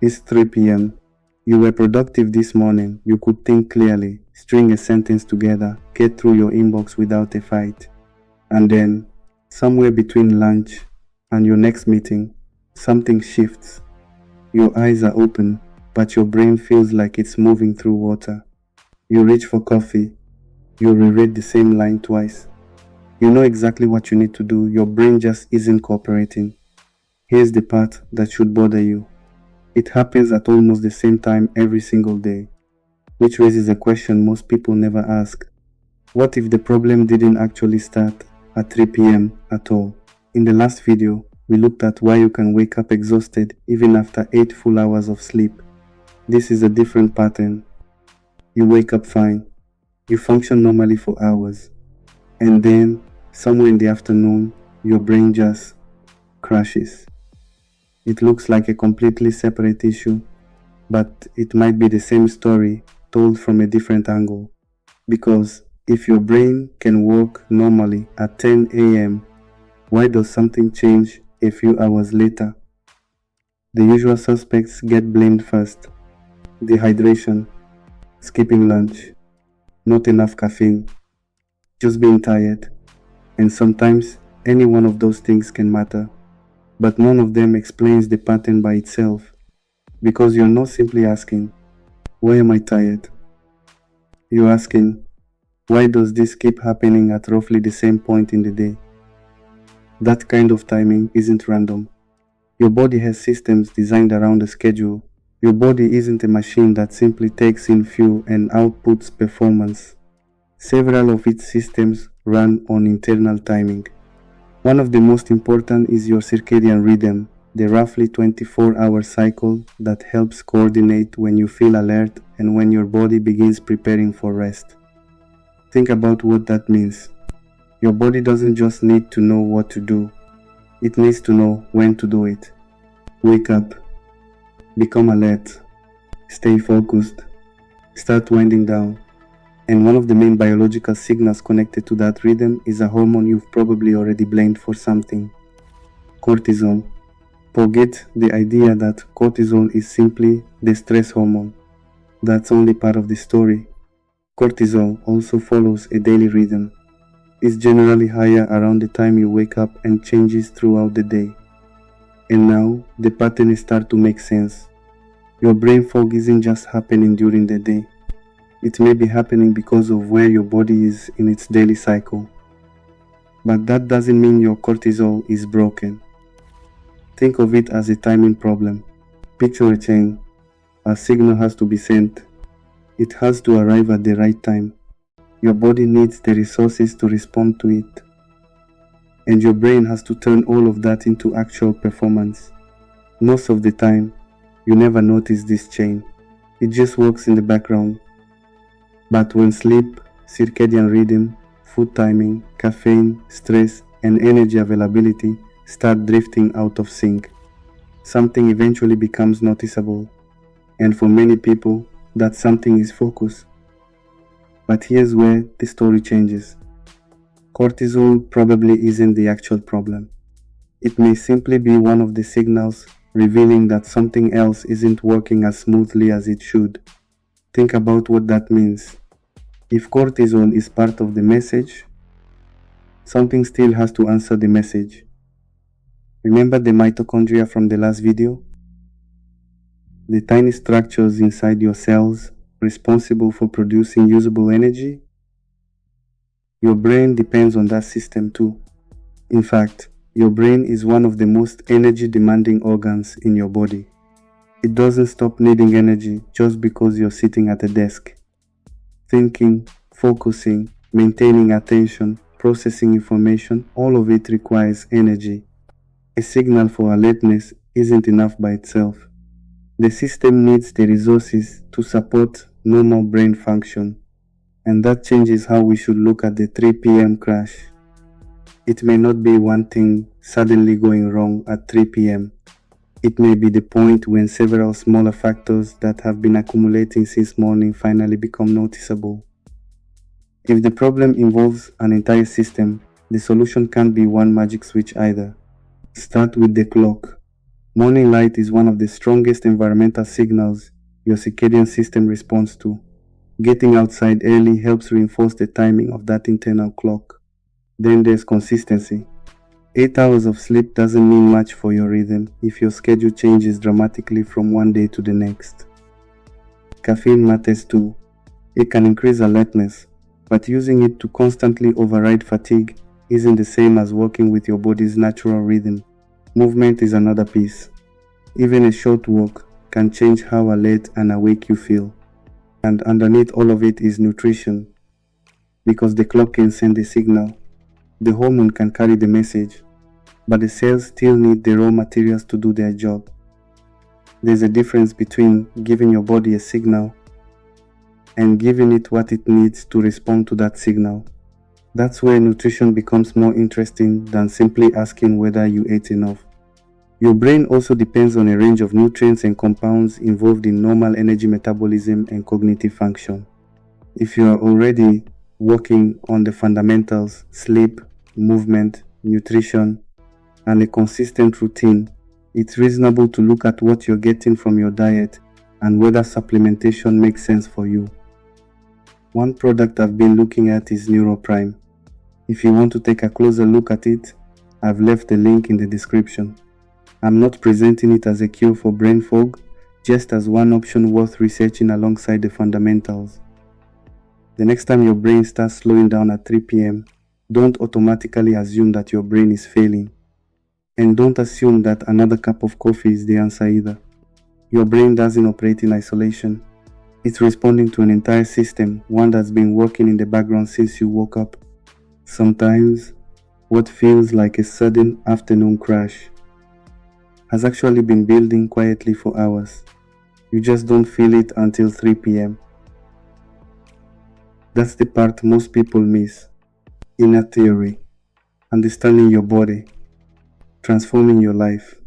It's 3 p.m. You were productive this morning. You could think clearly, string a sentence together, get through your inbox without a fight. And then, somewhere between lunch and your next meeting, something shifts. Your eyes are open, but your brain feels like it's moving through water. You reach for coffee. You reread the same line twice. You know exactly what you need to do. Your brain just isn't cooperating. Here's the part that should bother you. It happens at almost the same time every single day, which raises a question most people never ask. What if the problem didn't actually start at 3 p.m. at all? In the last video, we looked at why you can wake up exhausted even after 8 full hours of sleep. This is a different pattern. You wake up fine. You function normally for hours. And then, somewhere in the afternoon, your brain just crashes. It looks like a completely separate issue, but it might be the same story told from a different angle. Because if your brain can work normally at 10 a.m., why does something change a few hours later? The usual suspects get blamed first. Dehydration, skipping lunch, not enough caffeine, just being tired. And sometimes any one of those things can matter. But none of them explains the pattern by itself, because you're not simply asking, why am I tired? You're asking, why does this keep happening at roughly the same point in the day? That kind of timing isn't random. Your body has systems designed around a schedule. Your body isn't a machine that simply takes in fuel and outputs performance. Several of its systems run on internal timing. One of the most important is your circadian rhythm, the roughly 24-hour cycle that helps coordinate when you feel alert and when your body begins preparing for rest. Think about what that means. Your body doesn't just need to know what to do, it needs to know when to do it. Wake up, become alert, stay focused, start winding down. And one of the main biological signals connected to that rhythm is a hormone you've probably already blamed for something: cortisol. Forget the idea that cortisol is simply the stress hormone. That's only part of the story. Cortisol also follows a daily rhythm. It's generally higher around the time you wake up and changes throughout the day. And now, the pattern starts to make sense. Your brain fog isn't just happening during the day. It may be happening because of where your body is in its daily cycle. But that doesn't mean your cortisol is broken. Think of it as a timing problem. Picture a chain. A signal has to be sent. It has to arrive at the right time. Your body needs the resources to respond to it. And your brain has to turn all of that into actual performance. Most of the time, you never notice this chain. It just works in the background. But when sleep, circadian rhythm, food timing, caffeine, stress, and energy availability start drifting out of sync, something eventually becomes noticeable. And for many people, that something is focus. But here's where the story changes. Cortisol probably isn't the actual problem. It may simply be one of the signals revealing that something else isn't working as smoothly as it should. Think about what that means. If cortisol is part of the message, something still has to answer the message. Remember the mitochondria from the last video? The tiny structures inside your cells responsible for producing usable energy? Your brain depends on that system too. In fact, your brain is one of the most energy-demanding organs in your body. It doesn't stop needing energy just because you're sitting at a desk. Thinking, focusing, maintaining attention, processing information, all of it requires energy. A signal for alertness isn't enough by itself. The system needs the resources to support normal brain function. And that changes how we should look at the 3 p.m. crash. It may not be one thing suddenly going wrong at 3 p.m. It may be the point when several smaller factors that have been accumulating since morning finally become noticeable. If the problem involves an entire system, the solution can't be one magic switch either. Start with the clock. Morning light is one of the strongest environmental signals your circadian system responds to. Getting outside early helps reinforce the timing of that internal clock. Then there's consistency. 8 hours of sleep doesn't mean much for your rhythm if your schedule changes dramatically from one day to the next. Caffeine matters too. It can increase alertness, but using it to constantly override fatigue isn't the same as working with your body's natural rhythm. Movement is another piece. Even a short walk can change how alert and awake you feel. And underneath all of it is nutrition. Because the clock can send a signal, the hormone can carry the message, but the cells still need the raw materials to do their job. There's a difference between giving your body a signal and giving it what it needs to respond to that signal. That's where nutrition becomes more interesting than simply asking whether you ate enough. Your brain also depends on a range of nutrients and compounds involved in normal energy metabolism and cognitive function. If you are already working on the fundamentals, sleep, movement, nutrition, and a consistent routine, it's reasonable to look at what you're getting from your diet and whether supplementation makes sense for you. One product I've been looking at is Neuro Prime. If you want to take a closer look at it, I've left the link in the description. I'm not presenting it as a cure for brain fog, just as one option worth researching alongside the fundamentals. The next time your brain starts slowing down at 3 p.m., don't automatically assume that your brain is failing. And don't assume that another cup of coffee is the answer either. Your brain doesn't operate in isolation. It's responding to an entire system, one that's been working in the background since you woke up. Sometimes, what feels like a sudden afternoon crash has actually been building quietly for hours. You just don't feel it until 3 p.m. That's the part most people miss. Inner theory, understanding your body, transforming your life.